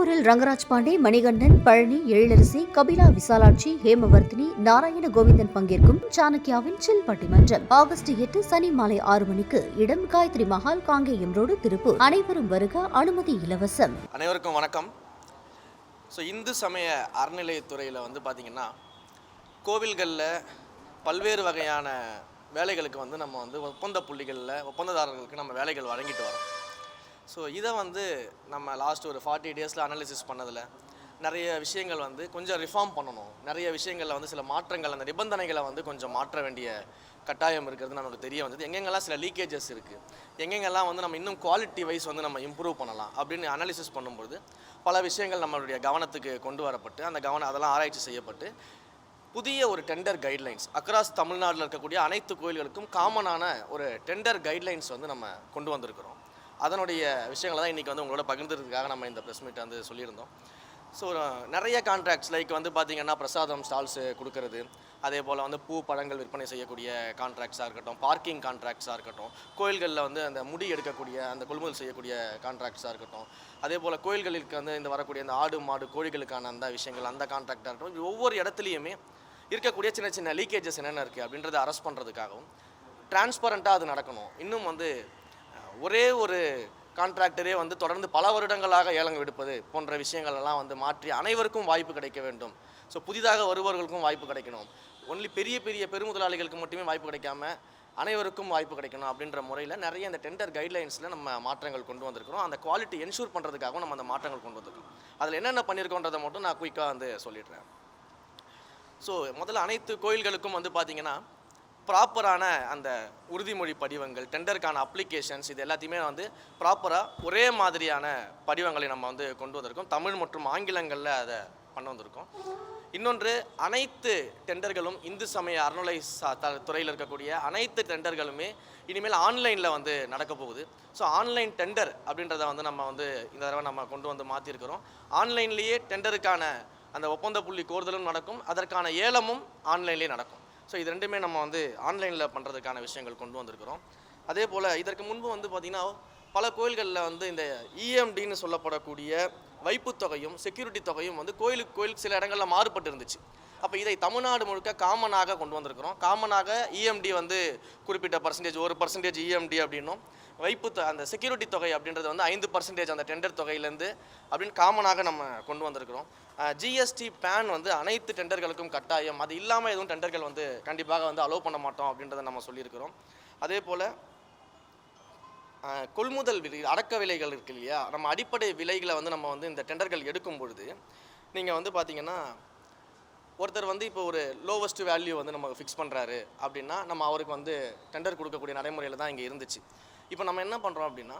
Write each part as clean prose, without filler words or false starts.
திருப்பூரில் ரங்கராஜ் பாண்டே, மணிகண்டன், பழனி, எழிலரசி, கபிலா விசாலாட்சி, ஹேமவர்த்தினி, நாராயண கோவிந்தன் பங்கேற்கும் சாணக்கியாவின் சில் பட்டிமன்றம் ஆகஸ்ட் 8 சனி மாலை 6 மணிக்கு. இடம் காயத்ரி மஹால், காங்கேயம் ரோடு, திருப்பூர். அனைவரும் வருக. அனுமதி இலவசம். அனைவருக்கும் வணக்கம். இந்து சமய அறநிலையத்துறையில் பார்த்தீங்கன்னா கோவில்களில் பல்வேறு வகையான வேலைகளுக்கு நம்ம ஒப்பந்த புள்ளிகளில் ஒப்பந்ததாரர்களுக்கு நம்ம வேலைகள் வழங்கிட்டு வரோம். இதை நம்ம லாஸ்ட் ஒரு 40 டேஸில் அனாலிசிஸ் பண்ணதில் நிறைய விஷயங்கள் கொஞ்சம் ரிஃபார்ம் பண்ணணும். நிறைய விஷயங்களில் சில மாற்றங்கள், அந்த நிபந்தனைகளை கொஞ்சம் மாற்ற வேண்டிய கட்டாயம் இருக்கிறது நமக்கு தெரிய வந்தது. எங்கெங்கெல்லாம் சில லீக்கேஜஸ் இருக்குது, எங்கெங்கெல்லாம் நம்ம இன்னும் குவாலிட்டி வைஸ் நம்ம இம்ப்ரூவ் பண்ணலாம் அப்படின்னு அனாலிசிஸ் பண்ணும்போது பல விஷயங்கள் நம்மளுடைய கவனத்துக்கு கொண்டு வரப்பட்டு அதெல்லாம் ஆராய்ச்சி செய்யப்பட்டு புதிய ஒரு டெண்டர் கைட்லைன்ஸ் அக்ராஸ் தமிழ்நாட்டில் இருக்கக்கூடிய அனைத்து கோயில்களுக்கும் காமனான ஒரு டெண்டர் கைட்லைன்ஸ் நம்ம கொண்டு வந்திருக்கிறோம். அதனுடைய விஷயங்களை தான் இன்றைக்கி உங்களோட பகிர்ந்ததுக்காக நம்ம இந்த ப்ரெஸ் மீட் சொல்லியிருந்தோம். நிறைய கான்ட்ராக்ட்ஸ் லைக் பார்த்திங்கன்னா பிரசாதம் ஸ்டால்ஸு கொடுக்கறது, அதே போல் பூ பழங்கள் விற்பனை செய்யக்கூடிய கான்ட்ராக்ட்ஸாக இருக்கட்டும், பார்க்கிங் கான்ட்ராக்ட்ஸாக இருக்கட்டும், கோயில்களில் அந்த முடி எடுக்கக்கூடிய அந்த கொள்முதல் செய்யக்கூடிய கான்ட்ராக்ட்ஸாக இருக்கட்டும், அதே போல் கோயில்களுக்கு இந்த வரக்கூடிய அந்த ஆடு மாடு கோழிகளுக்கான அந்த விஷயங்கள், அந்த கான்ட்ராக்டாக இருக்கட்டும், ஒவ்வொரு இடத்துலையுமே இருக்கக்கூடிய சின்ன சின்ன லீக்கேஜஸ் என்னென்ன இருக்குது அப்படின்றத அரெஸ்ட் பண்ணுறதுக்காகவும் டிரான்ஸ்பரண்ட்டாக அது நடக்கணும். இன்னும் ஒரே ஒரு கான்ட்ராக்டரே தொடர்ந்து பல வருடங்களாக ஏலங்க விடுப்பது போன்ற விஷயங்கள் எல்லாம் மாற்றி அனைவருக்கும் வாய்ப்பு கிடைக்க வேண்டும். புதிதாக வருபவர்களுக்கும் வாய்ப்பு கிடைக்கணும். ஒன்லி பெரிய பெரிய பெருமுதலாளிகளுக்கு மட்டுமே வாய்ப்பு கிடைக்காம அனைவருக்கும் வாய்ப்பு கிடைக்கணும் அப்படின்ற முறையில் நிறைய இந்த டெண்டர் கைட்லைன்ஸில் நம்ம மாற்றங்கள் கொண்டு வந்திருக்கிறோம். அந்த குவாலிட்டி என்ஷூர் பண்ணுறதுக்காகவும் நம்ம அந்த மாற்றங்கள் கொண்டு வந்திருக்கோம். அதில் என்னென்ன பண்ணியிருக்கோன்றதை மட்டும் நான் குயிக்காக சொல்லிடுறேன். முதல்ல அனைத்து கோயில்களுக்கும் பார்த்திங்கன்னா ப்ராப்பரான அந்த உறுதிமொழி படிவங்கள், டெண்டருக்கான அப்ளிகேஷன்ஸ், இது எல்லாத்தையுமே ப்ராப்பராக ஒரே மாதிரியான படிவங்களை நம்ம கொண்டு வந்திருக்கோம். தமிழ் மற்றும் ஆங்கிலங்களில் அதை பண்ண வந்திருக்கோம். இன்னொன்று, அனைத்து டெண்டர்களும் இந்து சமய அறநிலை துறையில் இருக்கக்கூடிய அனைத்து டெண்டர்களுமே இனிமேல் ஆன்லைனில் நடக்க போகுது. ஆன்லைன் டெண்டர் அப்படின்றத நம்ம இந்த தடவை நம்ம கொண்டு மாற்றிருக்கிறோம். ஆன்லைன்லேயே டெண்டருக்கான அந்த ஒப்பந்த புள்ளி கோருதலும் நடக்கும், அதற்கான ஏலமும் ஆன்லைன்லேயே நடக்கும். இது ரெண்டுமே நம்ம ஆன்லைனில் பண்ணுறதுக்கான விஷயங்கள் கொண்டு வந்திருக்கிறோம். அதே போல் இதற்கு முன்பு பார்த்திங்கன்னா பல கோயில்களில் இந்த இஎம்டின்னு சொல்லப்படக்கூடிய வைப்புத் தொகையும் செக்யூரிட்டி தொகையும் கோயிலுக்கு சில இடங்களில் மாறுபட்டு இருந்துச்சு. அப்போ இதை தமிழ்நாடு முழுக்க காமனாக கொண்டு வந்திருக்கிறோம். காமனாக இஎம்டி குறிப்பிட்ட பர்சன்டேஜ், 1% இஎம்டி அப்படின்னும், அந்த செக்யூரிட்டி தொகை அப்படின்றது 5% அந்த டெண்டர் தொகையிலேருந்து அப்படின்னு காமனாக நம்ம கொண்டு வந்திருக்கிறோம். ஜிஎஸ்டி பேன் அனைத்து டெண்டர்களுக்கும் கட்டாயம், அது இல்லாமல் எதுவும் டெண்டர்கள் கண்டிப்பாக அலோவ் பண்ண மாட்டோம் அப்படின்றத நம்ம சொல்லியிருக்கிறோம். அதே போல் கொள்முதல் விலை, அடக்க விலைகள் இருக்கு இல்லையா, நம்ம அடிப்படை விலைகளை நம்ம இந்த டெண்டர்கள் எடுக்கும் பொழுது நீங்கள் பார்த்தீங்கன்னா ஒருத்தர் இப்போ ஒரு லோவஸ்ட் வேல்யூ நமக்கு ஃபிக்ஸ் பண்ணுறாரு அப்படின்னா நம்ம அவருக்கு டெண்டர் கொடுக்கக்கூடிய நடைமுறையில் தான் இங்கே இருந்துச்சு. இப்போ நம்ம என்ன பண்ணுறோம் அப்படின்னா,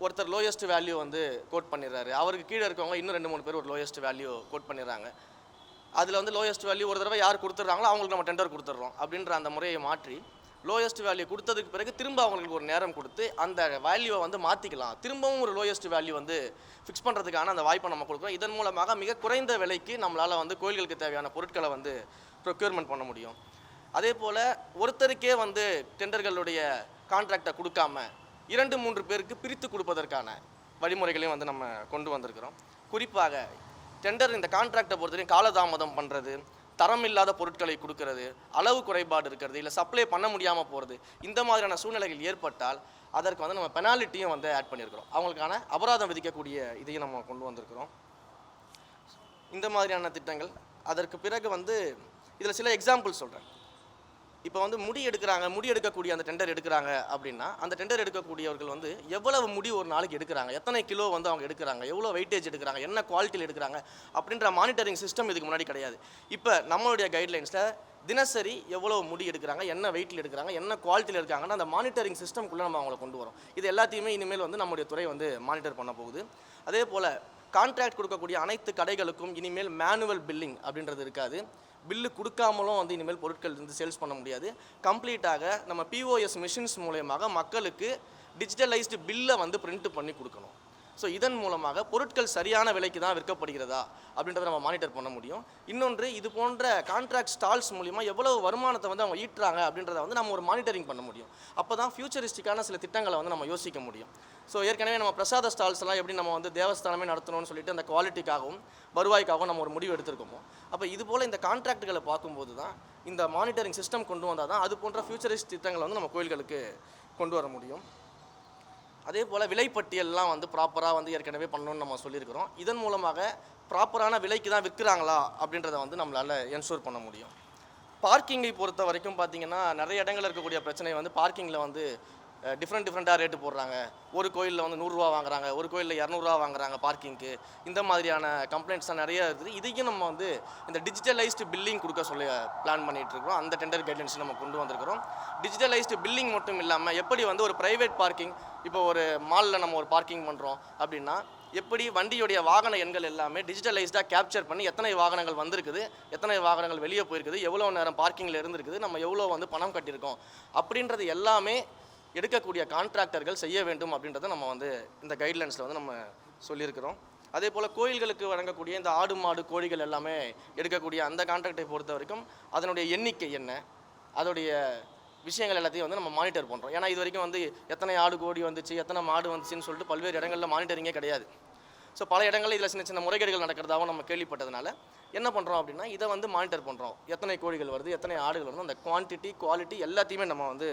ஒருத்தர் லோயஸ்ட் வேல்யூ கோட் பண்ணிடுறாரு, அவருக்கு கீழே இருக்கவங்க இன்னும் 2-3 பேர் ஒரு லோயஸ்ட் வேல்யூ கோட் பண்ணிடுறாங்க. அதில் லோயஸ்ட் வேல்யூ ஒரு தடவை யார் கொடுத்துட்றாங்களோ அவங்களுக்கு நம்ம டெண்டர் கொடுத்துட்றோம் அப்படின்ற அந்த முறையை மாற்றி லோயஸ்ட் வேல்யூ கொடுத்ததுக்கு பிறகு திரும்ப அவங்களுக்கு ஒரு நேரம் கொடுத்து அந்த வேல்யூவை மாற்றிக்கலாம். திரும்பவும் ஒரு லோயஸ்ட் வேல்யூ ஃபிக்ஸ் பண்ணுறதுக்கான அந்த வாய்ப்பை நம்ம கொடுக்குறோம். இதன் மூலமாக மிக குறைந்த விலைக்கு நம்மளால் கோயில்களுக்கு தேவையான பொருட்களை ப்ரொக்யூர்மெண்ட் பண்ண முடியும். அதே போல் ஒருத்தருக்கே டெண்டர்களுடைய கான்ட்ராக்டை கொடுக்காம 2-3 பேருக்கு பிரித்து கொடுப்பதற்கான வழிமுறைகளையும் நம்ம கொண்டு வந்திருக்கிறோம். குறிப்பாக டெண்டர் இந்த கான்ட்ராக்டை பொறுத்தவரைக்கும் காலதாமதம் பண்ணுறது, தரம் இல்லாத பொருட்களை கொடுக்கறது, அளவு குறைபாடு இருக்கிறது, இல்லை சப்ளை பண்ண முடியாமல் போகிறது, இந்த மாதிரியான சூழ்நிலைகள் ஏற்பட்டால் அதற்கு நம்ம பெனால்ட்டியும் ஆட் பண்ணியிருக்கிறோம். அவங்களுக்கான அபராதம் விதிக்கக்கூடிய இதையும் நம்ம கொண்டு வந்திருக்கிறோம். இந்த மாதிரியான திட்டங்கள். அதற்கு பிறகு இதில் சில எக்ஸாம்பிள் சொல்கிறேன். இப்போ முடி எடுக்கக்கூடிய அந்த டெண்டர் எடுக்கிறாங்க அப்படின்னா, அந்த டெண்டர் எடுக்கக்கூடியவர்கள் எவ்வளவு முடி ஒரு நாளைக்கு எடுக்கிறாங்க, எத்தனை கிலோ அவங்க எடுக்கிறாங்க, எவ்வளோ வெயிட்டேஜ் எடுக்கிறாங்க, என்ன குவாலிட்டியில் எடுக்கிறாங்க அப்படின்ற மானிட்டரிங் சிஸ்டம் இதுக்கு முன்னாடி கிடையாது. இப்போ நம்மளுடைய கைட்லைன்ஸில் தினசரி எவ்வளோ முடி எடுக்கிறாங்க, என்ன வெயிட்டில் எடுக்கிறாங்க, என்ன குவாலிட்டியில் இருக்காங்கன்னா அந்த மானிட்டரிங் சிஸ்டம்குள்ளே நம்ம அவங்கள கொண்டு வரோம். இது எல்லாத்தையுமே இனிமேல் நம்முடைய துறை மானிட்டர் பண்ண போகுது. அதே போல் கான்ட்ராக்ட் கொடுக்கக்கூடிய அனைத்து கடைகளுக்கும் இனிமேல் மேனுவல் பில்லிங் அப்படின்றது இருக்காது. பில்லு கொடுக்காமலும் இனிமேல் பொருட்கள் சேல்ஸ் பண்ண முடியாது. கம்ப்ளீட்டாக நம்ம பிஓஎஸ் மிஷின்ஸ் மூலயமாக மக்களுக்கு டிஜிட்டலைஸ்டு பில்லை பிரிண்ட் பண்ணி கொடுக்கணும். ஸோ இதன் மூலமாக பொருட்கள் சரியான விலைக்கு தான் விற்கப்படுகிறதா அப்படின்றத நம்ம மானிட்டர் பண்ண முடியும். இன்னொன்று, இது போன்ற கான்ட்ராக்ட் ஸ்டால்ஸ் மூலிமா எவ்வளவு வருமானத்தை வந்து அவங்க ஈட்டுறாங்க அப்படின்றத வந்து நம்ம ஒரு மானிட்டரிங் பண்ண முடியும். அப்போ தான் ஃபியூச்சரிஸ்டிக்கான சில திட்டங்களை வந்து நம்ம யோசிக்க முடியும். ஸோ ஏற்கனவே நம்ம பிரசாத ஸ்டால்ஸ் எல்லாம் எப்படி நம்ம வந்து தேவஸ்தானமே நடத்தணும்னு சொல்லிட்டு அந்த குவாலிட்டிக்காகவும் வருவாய்க்காகவும் நம்ம ஒரு முடிவு எடுத்திருக்கோமோ, அப்போ இது போல் இந்த கான்ட்ராக்டுகளை பார்க்கும்போது தான் இந்த மானிட்டரிங் சிஸ்டம் கொண்டு வந்தால் தான் அது போன்ற ஃபியூச்சரிஸ்ட் திட்டங்களை வந்து நம்ம கோயில்களுக்கு கொண்டு வர முடியும். அதே போல் விலைப்பட்டியல்லாம் வந்து ப்ராப்பராக வந்து ஏற்கனவே பண்ணணும்னு நம்ம சொல்லியிருக்கிறோம். இதன் மூலமாக ப்ராப்பரான விலைக்கு தான் விற்கிறாங்களா அப்படின்றத வந்து நம்மளால் என்ஷூர் பண்ண முடியும். பார்க்கிங்கை பொறுத்த வரைக்கும் பார்த்திங்கன்னா நிறைய இடங்களில் இருக்கக்கூடிய பிரச்சனை வந்து பார்க்கிங்கில் வந்து டிஃப்ரெண்ட்டாக ரேட்டு போடுறாங்க. ஒரு கோயிலில் வந்து 100 ரூபா வாங்குறாங்க, ஒரு கோயிலில் 200 ரூபா வாங்குறாங்க பார்க்கிங்க்கு. இந்த மாதிரியான கம்ப்ளைண்ட்ஸ் தான் நிறைய இருக்குது. இதையும் நம்ம வந்து இந்த டிஜிட்டலைஸ்டு பில்லிங் கொடுக்க சொல்லி பிளான் பண்ணிகிட்டு இருக்கிறோம். அந்த டெண்டர் கைட்லைன்ஸ் நம்ம கொண்டு வந்திருக்கிறோம். டிஜிட்டலைஸ்டு பில்லிங் மட்டும் இல்லாமல் எப்படி வந்து ஒரு ப்ரைவேட் பார்க்கிங், இப்போ ஒரு மாலில் நம்ம ஒரு பார்க்கிங் பண்ணுறோம் அப்படின்னா எப்படி வண்டியுடைய வாகன எண்கள் எல்லாமே டிஜிட்டலைஸ்டாக கேப்சர் பண்ணி எத்தனை வாகனங்கள் வந்திருக்குது, எத்தனை வாகனங்கள் வெளியே போயிருக்குது, எவ்வளோ நேரம் பார்க்கிங்கில் இருந்திருக்குது, நம்ம எவ்வளோ வந்து பணம் கட்டியிருக்கோம் அப்படின்றது எல்லாமே எடுக்கக்கூடிய கான்ட்ராக்டர்கள் செய்ய வேண்டும் அப்படின்றத நம்ம வந்து இந்த கைட்லைன்ஸில் வந்து நம்ம சொல்லியிருக்கிறோம். அதே போல் கோயில்களுக்கு வழங்கக்கூடிய இந்த ஆடு மாடு கோழிகள் எல்லாமே எடுக்கக்கூடிய அந்த கான்ட்ராக்டை பொறுத்த வரைக்கும் அதனுடைய எண்ணிக்கை என்ன, அதோடைய விஷயங்கள் எல்லாத்தையும் வந்து நம்ம மானிட்டர் பண்ணுறோம். ஏன்னா இது வரைக்கும் வந்து எத்தனை ஆடு கோழி வந்துச்சு, எத்தனை மாடு வந்துச்சுன்னு சொல்லிட்டு பல்வேறு இடங்களில் மானிட்டரிங்கே கிடையாது. ஸோ பல இடங்களில் இதில் சின்ன சின்ன முறைகேடுகள் நடக்கிறதாகவும் நம்ம கேள்விப்பட்டதுனால என்ன பண்ணுறோம் அப்படின்னா இதை வந்து மானிட்டர் பண்ணுறோம். எத்தனை கோழிகள் வருது, எத்தனை ஆடுகள் வருது, அந்த குவான்டிட்டி குவாலிட்டி எல்லாத்தையுமே நம்ம வந்து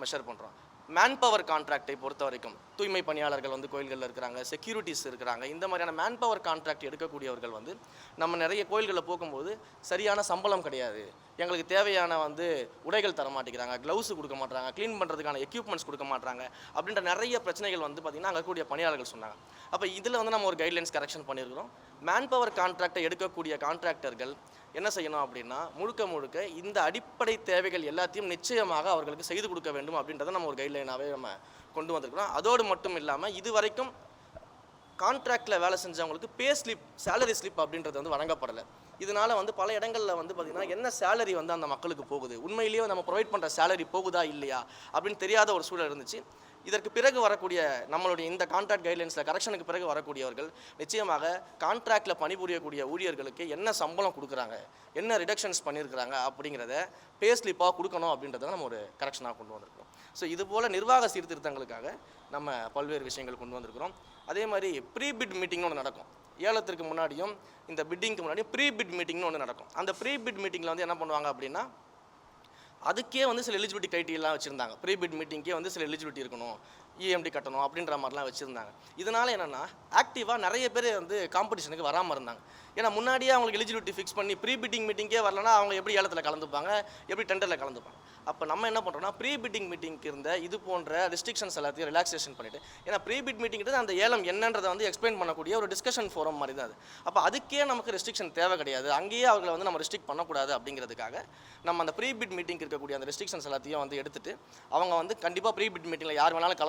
மெஷர் பண்ணுறோம். மேன் பவர் கான்ட்ராக்டை பொறுத்த வரைக்கும் தூய்மை பணியாளர்கள் வந்து கோயில்களில் இருக்கிறாங்க, செக்யூரிட்டிஸ் இருக்கிறாங்க. இந்த மாதிரியான மேன் பவர் கான்ட்ராக்ட் எடுக்கக்கூடியவர்கள் வந்து நம்ம நிறைய கோயில்களில் போகும்போது சரியான சம்பளம் கிடையாது, எங்களுக்கு தேவையான வந்து உடைகள் தர மாட்டேங்கிறாங்க, க்ளவுஸ் கொடுக்க மாட்டாங்க, க்ளீன் பண்ணுறதுக்கான எக்யூப்மெண்ட்ஸ் கொடுக்க மாட்டாங்க அப்படின்ற நிறைய பிரச்சனைகள் வந்து பார்த்திங்கன்னா அங்கே கூடிய பணியாளர்கள் சொன்னாங்க. அப்போ இதில் வந்து நம்ம ஒரு கைட்லைன்ஸ் கரெக்ஷன் பண்ணியிருக்கிறோம். மேன் பவர் கான்ட்ராக்டை எடுக்கக்கூடிய கான்ட்ராக்டர்கள் என்ன செய்யணும் அப்படின்னா முழுக்க இந்த அடிப்படை தேவைகள் எல்லாத்தையும் நிச்சயமாக அவர்களுக்கு செய்து கொடுக்க வேண்டும் அப்படின்றத நம்ம ஒரு கைட்லைனாகவே நம்ம கொண்டு வந்திருக்கிறோம். அதோடு மட்டும் இல்லாமல் இது வரைக்கும் கான்ட்ராக்டில் வேலை செஞ்சவங்களுக்கு பே ஸ்லிப், சேலரி ஸ்லிப் அப்படின்றது வந்து வழங்கப்படலை. இதனால் வந்து பல இடங்களில் வந்து பார்த்திங்கன்னா என்ன சேலரி வந்து அந்த மக்களுக்கு போகுது, உண்மையிலேயே நம்ம ப்ரொவைட் பண்ணுற சேலரி போகுதா இல்லையா அப்படின்னு தெரியாத ஒரு சூழல் இருந்துச்சு. இதற்கு பிறகு வரக்கூடிய நம்மளுடைய இந்த கான்ட்ராக்ட் கைட்லைன்ஸில் கரெக்ஷனுக்கு பிறகு வரக்கூடியவர்கள் நிச்சயமாக கான்ட்ராக்டில் பணிபுரியக்கூடிய ஊழியர்களுக்கு என்ன சம்பளம் கொடுக்குறாங்க, என்ன ரிடக்ஷன்ஸ் பண்ணியிருக்கிறாங்க அப்படிங்கிறத பே ஸ்லிப்பாக கொடுக்கணும் அப்படின்றத நம்ம ஒரு கரெக்ஷனாக கொண்டு வந்திருக்கிறோம். ஸோ இதுபோல் நிர்வாக சீர்திருத்தங்களுக்காக நம்ம பல்வேறு விஷயங்கள் கொண்டு வந்திருக்கிறோம். அதே மாதிரி ப்ரீ பிட் மீட்டிங்னு ஒன்று நடக்கும். ஏலத்திற்கு முன்னாடியும் இந்த பிட்டிங்க்கு முன்னாடியும் ப்ரீ பிட் மீட்டிங்னு ஒன்று நடக்கும். அந்த ப்ரீ பிட் மீட்டிங்கில் வந்து என்ன பண்ணுவாங்க அப்படின்னா அதுக்கே வந்து சில எலிஜிபிலிட்டி க்ரைட்டீரியாலாம் வச்சுருந்தாங்க. ப்ரீ பிட் மீட்டிங்கே வந்து சில எலிஜிபிலிட்டி இருக்கணும், இஎம்டி கட்டணும் அப்படின்ற மாதிரிலாம் வச்சுருந்தாங்க. இதனால் என்னென்னா ஆக்டிவாக நிறைய பேர் வந்து காம்படிஷனுக்கு வராமல் இருந்தாங்க. ஏன்னா முன்னாடியே அவங்களுக்கு எலிஜிபிலிட்டி ஃபிக்ஸ் பண்ணி ப்ரீ பிட்டிங் மீட்டிங்கே வரலன்னா அவங்க எப்படி ஏலத்தில் கலந்துப்பாங்க, எப்படி டெண்டரில் கலந்துப்பாங்க. அப்போ நம்ம என்ன பண்ணுறோம்னா ப்ரீ பிட்டிங் மீட்டிங்க்கு இருந்த இது போன்ற ரெஸ்ட்ரிக்ஷன்ஸ் எல்லாத்தையும் ரிலாக்ஸேஷன் பண்ணிவிட்டு, ஏன்னா ப்ரீ பிட் மீட்டிங்கிறது அந்த ஏலம் என்னன்றதை வந்து எக்ஸ்பிளைன் பண்ணக்கூடிய ஒரு டிஸ்கஷன் ஃபோரம் மாதிரி தான் அது. அப்போ அதுக்கே நமக்கு ரெஸ்ட்ரிக்ஷன் தேவை கிடையாது, அங்கேயே அவங்களை வந்து நம்ம ரெஸ்ட்ரிக்ட் பண்ணக்கூடாது அப்படிங்கிறதுக்காக நம்ம அந்த ப்ரீ பிட் மீட்டிங் இருக்கக்கூடிய அந்த ரெஸ்ட்ரிக்ஷன்ஸ் எல்லாத்தையும் வந்து எடுத்துகிட்டு அவங்க வந்து கண்டிப்பாக ப்ரீ பிட் மீட்டிங்கில் யார் வேணாலும்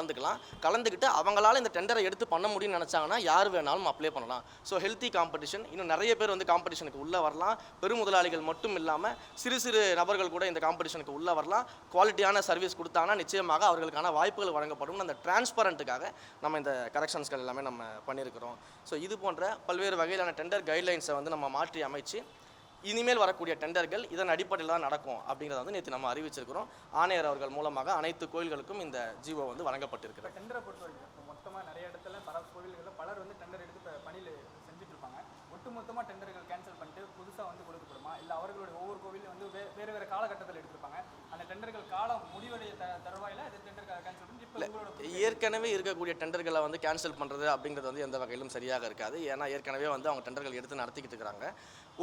கலந்துக்கிட்டு அவங்களால இந்த டெண்டரை எடுத்து பண்ண முடியும்னு நினச்சாங்கன்னா யார் வேணாலும் அப்ளை பண்ணலாம். ஸோ ஹெல்த்தி காம்படிஷன், இன்னும் நிறைய பேர் வந்து காம்படிஷனுக்கு உள்ளே வரலாம். பெருமுதலாளிகள் மட்டும் இல்லாமல் சிறு சிறு நபர்கள் கூட இந்த காம்படிஷனுக்கு உள்ளே வரலாம். குவாலிட்டியான சர்வீஸ் கொடுத்தாங்கன்னா நிச்சயமாக அவர்களுக்கான வாய்ப்புகள் வழங்கப்படும். அந்த டிரான்ஸ்பரண்ட்டுக்காக நம்ம இந்த கரெக்ஷன்ஸ்கள் எல்லாமே நம்ம பண்ணியிருக்கிறோம். ஸோ இது போன்ற பல்வேறு வகையிலான டெண்டர் கைட்லைன்ஸை வந்து நம்ம மாற்றி அமைச்சு இனிமேல் வரக்கூடிய டெண்டர்கள் இதன் அடிப்படையில் தான் நடக்கும் அப்படிங்கிறத வந்து நேற்று நம்ம அறிவிச்சிருக்கிறோம். ஆணையர் அவர்கள் மூலமாக அனைத்து கோயில்களுக்கும் இந்த ஜிஓ வந்து வழங்கப்பட்டிருக்கிறது. டெண்டரை பொறுத்த வரைக்கும் மொத்தமாக நிறைய இடத்துல பல கோயில்களில் பலர் வந்து டெண்டர் எடுத்து பணியில் செஞ்சுட்டு இருப்பாங்க. ஒட்டுமொத்தமாக டெண்டர்கள் கேன்சல் பண்ணிட்டு புதுசாக வந்து கொடுக்கப்படுமா, இல்லை அவர்களுடைய ஒவ்வொரு கோவிலும் வந்து வேறு வேறு காலகட்டத்தில் எடுத்திருப்பாங்க, அந்த டெண்டர்கள் காலம் முடிவடைய தருவாயில் அது டெண்டர் கேன்சல் பண்ணி ஏற்கனவே இருக்கக்கூடிய டெண்டர்களை வந்து கேன்சல் பண்ணுறது அப்படிங்கிறது வந்து எந்த வகையிலும் சரியாக இருக்காது. ஏன்னா ஏற்கனவே வந்து அவங்க டெண்டர்கள் எடுத்து நடத்திக்கிட்டு இருக்கிறாங்க.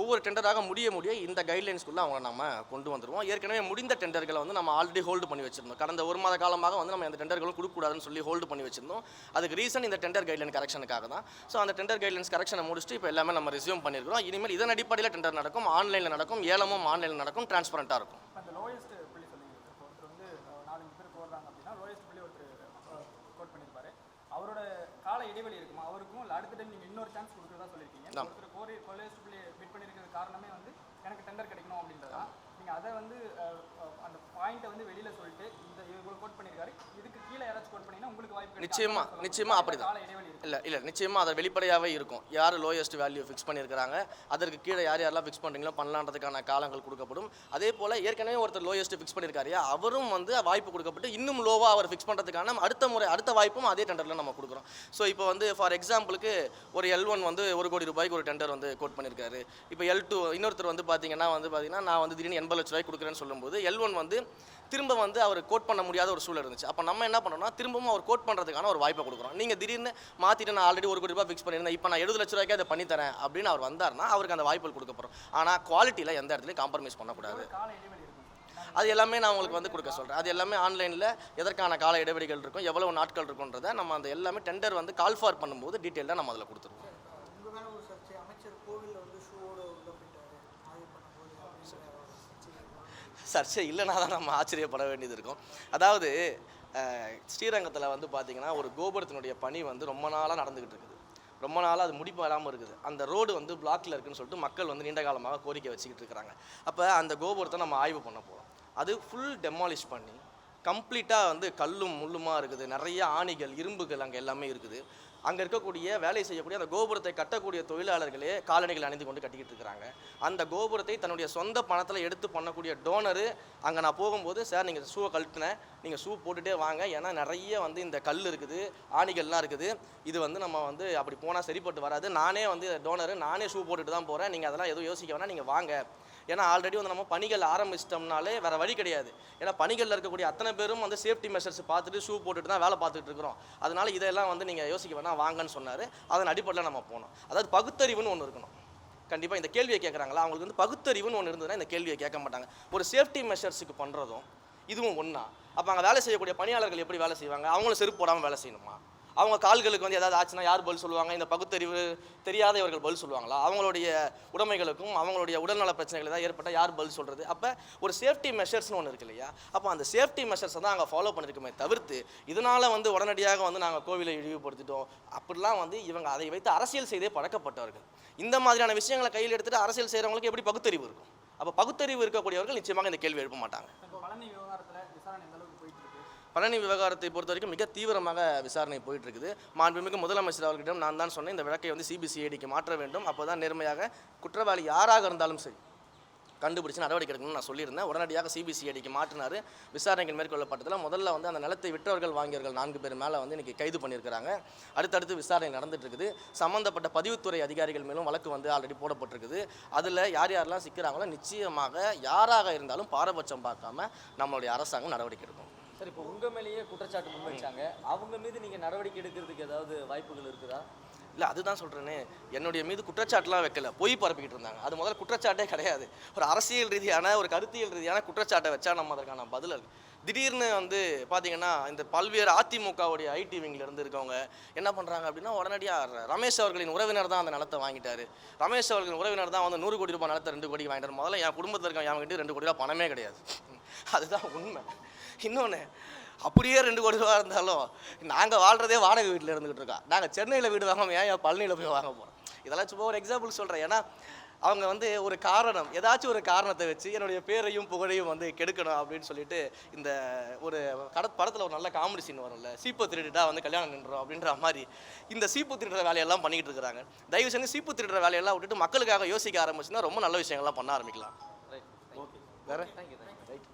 ஒவ்வொரு டெண்டராக முடிய இந்த கைட்லைன்ஸ்குள்ளே அவங்கள நம்ம கொண்டு வந்துடுவோம். ஏற்கனவே முடிந்த டெண்டர்களை வந்து நம்ம ஆல்ரெடி ஹோல்டு பண்ணி வச்சிருந்தோம். கடந்த ஒரு மாத காலமாக வந்து நம்ம எந்த டெண்டர்களும் கொடுக்கக்கூடாதுன்னு சொல்லி ஹோல்டு பண்ணி வச்சிருந்தோம். அதுக்கு ரீசன் இந்த டெண்டர் கைட்லைன் கரெக்ஷனுக்காக தான். ஸோ அந்த டெண்டர் கைட்லைன்ஸ் கரெக்ஷனை முடிச்சுட்டு இப்போ எல்லாமே நம்ம ரெஸ்யூம் பண்ணியிருக்கிறோம். இனிமேல் இதன் அடிப்படையில் டெண்டர் நடக்கும், ஆன்லைனில் நடக்கும், ஏலமும் ஆன்லைனில் நடக்கும், டிரான்ஸ்பரண்ட்டாக இருக்கும். அந்த லோயஸ்ட் புள்ளி சொல்லுங்கள், ஒருத்தர் வந்து 4-5 பேர் கோர்றாங்க அப்படின்னா லோயஸ்ட் புள்ளி ஒருத்தர் கோட் பண்ணியிருப்பாரு. அவரோட கால இடைவெளி இருக்குமா, அவருக்கும் இல்லை அடுத்த டைம் நீங்கள் இன்னொரு சான்ஸ் கொடுக்குறதா சொல்லியிருக்கீங்க. ஒருத்தர் லோயஸ்ட் புள்ளி பிட் பண்ணியிருக்கிறது காரணமே வந்து எனக்கு டெண்டர் கிடைக்கணும் அப்படின்றதா. நீங்கள் அதை வந்து அந்த பாயிண்ட்டை வந்து வெளியில் சொல்லிட்டு இந்த இவ்வளோ கோட் பண்ணியிருக்காரு, இதுக்கு கீழே கீழே யாராச்சும் கோட் பண்ணீங்கன்னா உங்களுக்கு வாய்ப்பு நிச்சயமா அப்படிதான். கால இடைவெளி இருக்கு. இல்லை நிச்சயமாக அதை வெளிப்படையாகவே இருக்கும். யார் லோயஸ்ட் வேல்யூ ஃபிக்ஸ் பண்ணியிருக்கிறாங்க, அதற்கு கீழே யாரெல்லாம் ஃபிக்ஸ் பண்ணுறீங்களோ பண்ணலான்றதுக்கான காலங்கள் கொடுக்கப்படும். அதே போல் ஏற்கனவே ஒருத்தர் லோயஸ்ட் ஃபிக்ஸ் பண்ணியிருக்காரு, அவரும் வந்து வாய்ப்பு கொடுக்கப்பட்டு இன்னும் லோவாக அவர் ஃபிக்ஸ் பண்ணுறதுக்கான அடுத்த வாய்ப்பும் அதே டெண்டரில் நம்ம கொடுக்குறோம். ஸோ இப்போ வந்து ஃபார் எக்ஸாம்பிளுக்கு ஒரு L1 வந்து 1 கோடி ரூபாய்க்கு ஒரு டெண்டர் வந்து கோட் பண்ணியிருக்காரு. இப்போ L2 இன்னொருத்தர் வந்து பார்த்தீங்கன்னா நான் வந்து திடீர்னு 80 லட்ச ரூபாய்க்கு கொடுக்குறேன்னு சொல்லும்போது L1 வந்து திரும்ப வந்து அவர் கோட் பண்ண முடியாத ஒரு சூழல் இருந்துச்சு. அப்போ நம்ம என்ன பண்ணோம்னா திரும்பவும் அவர் கோட் பண்ணுறதுக்கான ஒரு வாய்ப்பை கொடுக்குறோம். நீங்கள் திடீர்னு மாற்றிட்டு நான் ஆல்ரெடி 1 கோடி ரூபாய் ஃபிக்ஸ் பண்ணியிருந்தேன், இப்போ நான் 70 லட்ச ரூபாய்க்கு அதை பண்ணித்தரேன் அப்படின்னு அவர் வந்தார்னா அவருக்கு அந்த வாய்ப்புகள் கொடுக்கப்படுறோம். ஆனால் குவாலிட்டியில் எந்த இடத்துலையும் காம்ப்ரமைஸ் பண்ணக்கூடாது. கால இடைவெளி இருக்கும். அது எல்லாமே நான் உங்களுக்கு வந்து கொடுக்க சொல்கிறேன். அது எல்லாமே ஆன்லைனில் எதற்கான கால இடைவெளிகள் இருக்கும், எவ்வளவு நாட்கள் இருக்குன்றதை நம்ம அந்த எல்லாமே டெண்டர் வந்து கால் ஃபார் பண்ணும்போது டீட்டெயிலாக நம்ம அதில் கொடுத்துருவோம். உங்கள் மேலே ஒரு சர்ச்சை, அமைச்சர் கோவிலில் வந்து ஷூவோடு உள்ள போயிட்டாரு ஆய்வு பண்ணும்போது சர்ச்சை இல்லைனா தான் நம்ம ஆச்சரியப்பட வேண்டியது இருக்கும். அதாவது ஸ்ரீரங்கத்தில் வந்து பார்த்திங்கன்னா ஒரு கோபுரத்தினுடைய பணி வந்து ரொம்ப நாளாக நடந்துக்கிட்டு இருக்குது. ரொம்ப நாளாக அது முடிப்பு வராமல் இருக்குது. அந்த ரோடு வந்து பிளாக்கில் இருக்குதுன்னு சொல்லிட்டு மக்கள் வந்து நீண்ட காலமாக கோரிக்கை வச்சுக்கிட்டு இருக்கிறாங்க. அப்போ அந்த கோபுரத்தை நம்ம ஆய்வு பண்ண போகிறோம். அது ஃபுல் டெமாலிஷ் பண்ணி கம்ப்ளீட்டாக வந்து கல்லும் முள்ளுமாக இருக்குது, நிறைய ஆணிகள் இரும்புகள் அங்கே எல்லாமே இருக்குது. அங்கே இருக்கக்கூடிய வேலை செய்யக்கூடிய அந்த கோபுரத்தை கட்டக்கூடிய தொழிலாளர்களே காலணிகள் அணிந்து கொண்டு கட்டிக்கிட்டு இருக்கிறாங்க. அந்த கோபுரத்தை தன்னுடைய சொந்த பணத்தில் எடுத்து பண்ணக்கூடிய டோனரு அங்கே நான் போகும்போது, சார் நீங்கள் ஷூவை கழட்டினேன், நீங்கள் ஷூ போட்டுகிட்டே வாங்க, ஏன்னா நிறைய வந்து இந்த கல் இருக்குது, ஆணிகள்லாம் இருக்குது, இது வந்து நம்ம வந்து அப்படி போனால் சரிப்பட்டு வராது, நானே வந்து டோனரு நானே ஷூ போட்டுட்டு தான் போகிறேன், நீங்கள் அதெல்லாம் எதுவும் யோசிக்க வேணாம், நீங்கள் வாங்க. ஏன்னா ஆல்ரெடி வந்து நம்ம பணிகள் ஆரம்பிச்சிட்டோம்னாலே வேறு வழி கிடையாது. ஏன்னா பணிகளில் இருக்கக்கூடிய அத்தனை பேரும் வந்து சேஃப்டி மெஷர்ஸ் பார்த்துட்டு ஷூ போட்டுட்டு தான் வேலை பார்த்துட்டு இருக்கிறோம். அதனால் இதெல்லாம் வந்து நீங்கள் யோசிக்க வேணாம், வாங்கன்னு சொன்னார். அதன் அடிப்படையில் நம்ம போனோம். அதாவது பகுத்தறிவுன்னு ஒன்று இருக்கணும். கண்டிப்பாக இந்த கேள்வியை கேட்குறாங்களா, அவங்களுக்கு வந்து பகுத்தறிவுன்னு ஒன்று இருந்ததுன்னா இந்த கேள்வியை கேட்க மாட்டாங்க. ஒரு சேஃப்டி மெஷர்ஸுக்கு பண்ணுறதும் இதுவும் ஒன்றா. அப்போ அங்கே வேலை செய்யக்கூடிய பணியாளர்கள் எப்படி வேலை செய்வாங்க? அவங்களும் செருப்பு போடாமல் வேலை செய்யணுமா? அவங்க கால்களுக்கு வந்து ஏதாவது ஆச்சுன்னா யார் பதில் சொல்லுவாங்க? இந்த பகுத்தறிவு தெரியாத இவர்கள் பதில் சொல்லுவாங்களா? அவங்களுடைய உடைமைகளுக்கும் அவங்களுடைய உடல்நல பிரச்சனைகள் ஏதாவது ஏற்பட்டால் யார் பதில் சொல்கிறது? அப்போ ஒரு சேஃப்டி மெஷர்ஸ்னு ஒன்று இருக்கு இல்லையா? அப்போ அந்த சேஃப்டி மெஷர்ஸை தான் அங்கே ஃபாலோ பண்ணியிருக்குமே தவிர்த்து இதனால் வந்து உடனடியாக வந்து நாங்கள் கோவிலை இழிவுபடுத்திட்டோம் அப்படிலாம் வந்து இவங்க அதை வைத்து அரசியல் செய்தே பழக்கப்பட்டவர்கள். இந்த மாதிரியான விஷயங்களை கையில் எடுத்துகிட்டு அரசியல் செய்கிறவங்களுக்கு எப்படி பகுத்தறிவு இருக்கும்? அப்போ பகுத்தறிவு இருக்கக்கூடியவர்கள் நிச்சயமாக இந்த கேள்வி எழுப்ப மாட்டாங்க. பழனி விவகாரத்தில் விசாரணை எந்த அளவுக்கு போயிட்டு இருக்கு? பழனி விவகாரத்தை பொறுத்த வரைக்கும் மிக தீவிரமாக விசாரணை போயிட்டு இருக்குது. மாண்புமிகு முதலமைச்சர் அவர்களிடம் நான் தான் சொன்னேன், இந்த வழக்கை வந்து CBCIDக்கு மாற்ற வேண்டும். அப்போ தான் நேர்மையாக குற்றவாளி யாராக இருந்தாலும் சரி கண்டுபிடிச்சு நடவடிக்கை எடுக்கணும்னு நான் சொல்லியிருந்தேன். உடனடியாக CBCIDக்கு மாற்றினார். விசாரணைகள் மேற்கொள்ளப்பட்டதில் முதல்ல வந்து அந்த நிலத்தை விற்றவர்கள் வாங்கியவர்கள் 4 பேர் மேலே வந்து இன்றைக்கி கைது பண்ணியிருக்கிறாங்க. அடுத்தடுத்து விசாரணை நடந்துட்டு இருக்குது. சம்மந்தப்பட்ட பதிவுத்துறை அதிகாரிகள் மேலும் வழக்கு வந்து ஆல்ரெடி போடப்பட்டிருக்குது. அதில் யார் யாரெல்லாம் சிக்கிறாங்களோ நிச்சயமாக யாராக இருந்தாலும் பாரபட்சம் பார்க்காம நம்மளுடைய அரசாங்கம் நடவடிக்கை எடுக்கும். சார், இப்போ உங்கள் மேலேயே குற்றச்சாட்டு முன்வைச்சாங்க, அவங்க மீது நீங்கள் நடவடிக்கை எடுக்கிறதுக்கு ஏதாவது வாய்ப்புகள் இருக்குதா? இல்லை, அதுதான் சொல்கிறேனே, என்னுடைய மீது குற்றச்சாட்டுலாம் வைக்கல, பொய் பரப்பிக்கிட்டு இருந்தாங்க. அது முதல்ல குற்றச்சாட்டே கிடையாது. ஒரு அரசியல் ரீதியான ஒரு கருத்தியல் ரீதியான குற்றச்சாட்டை வச்சா நம்ம அதற்கான பதில் திடீர்னு வந்து பார்த்தீங்கன்னா இந்த பல்வேறு அதிமுகவுடைய ஐடி விங்கிலேருந்து இருக்கவங்க என்ன பண்ணுறாங்க அப்படின்னா, உடனடியாக ரமேஷ் அவர்களின் உறவினர் தான் அந்த நிலத்தை வாங்கிட்டார், ரமேஷ் அவர்களின் உறவினர் தான் வந்து 100 கோடி ரூபாய் நிலத்தை 2 கோடிக்கு வாங்கிட்டார். முதல்ல என் குடும்பத்தில் இருக்க என்கிட்ட 2 கோடி ரூபா பணமே கிடையாது. அதுதான் உண்மை. இன்னொன்று, அப்படியே 2 கோடி ரூபா இருந்தாலும் நாங்கள் வாழ்கிறதே வாடகை வீட்டில் இருந்துகிட்டு இருக்கோம். நாங்கள் சென்னையில் வீடு வாங்காமல் ஏன் பழனியில் போய் வாங்க போகிறோம்? இதெல்லாம் சும்மா ஒரு எக்ஸாம்பிள் சொல்கிறேன். ஏன்னா அவங்க வந்து ஒரு காரணம், ஏதாச்சும் ஒரு காரணத்தை வச்சு என்னுடைய பேரையும் புகழையும் வந்து கெடுக்கணும் அப்படின்னு சொல்லிட்டு இந்த ஒரு படத்தில் ஒரு நல்ல காமெடி சீன் வரும்ல, சீப்பு திருடிட்டா வந்து கல்யாணம் நின்றோம் அப்படின்ற மாதிரி இந்த சீப்பு திருடுற வேலையெல்லாம் பண்ணிக்கிட்டு இருக்கிறாங்க. தயவு செஞ்சு சீப்பு திருடுற வேலையெல்லாம் விட்டுட்டு மக்களுக்காக யோசிக்க ஆரம்பிச்சுன்னா ரொம்ப நல்ல விஷயங்கள்லாம் பண்ண ஆரம்பிக்கலாம். ரைட், ஓகே, வேறு தேங்க்யூ. ரைட்.